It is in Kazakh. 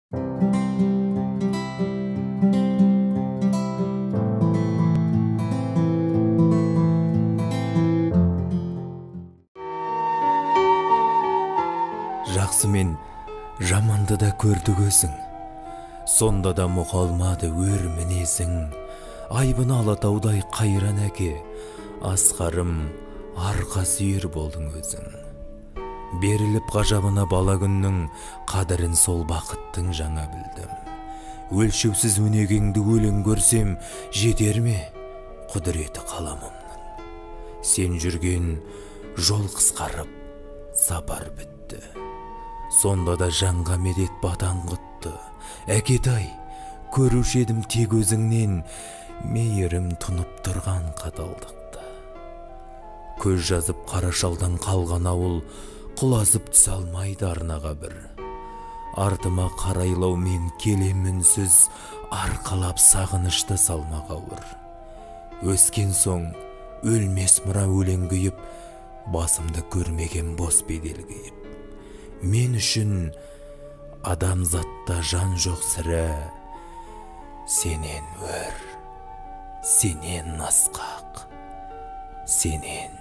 Жақсы мен жаманды да көрді көзің, сонда да мұқалмады өр мінезің. Айбыны Алатаудай қайран әке, асқарым арқа сүйер болдың өзің. Беріліп ғажабына бала күннің, қадірін сол бақыттың жаңа білдім. Өлшеусіз өнегеңді өлең көрсем, жетер ме құдіреті қаламымның? Сен жүрген жол қысқарып, сапар бітті. Сонда да жанға медет батан құтты. Әкетай, көруші едім тек өзіңнен, мейірім тұнып тұрған қаталдықты. Көз жазып қара шалдан қалған ауыл, құлазып түсе алмайды арнаға бір. Артыма қарайлау мен келем үнсіз, арқалап сағынышты салмақ ауыр. Өскен соң өлмес мұра өлең күйіп, басымды көрмеген бос бедел күйіп. Мен үшін адамзатта жан жоқ сірә, сенен өр, сенен асқақ, сенен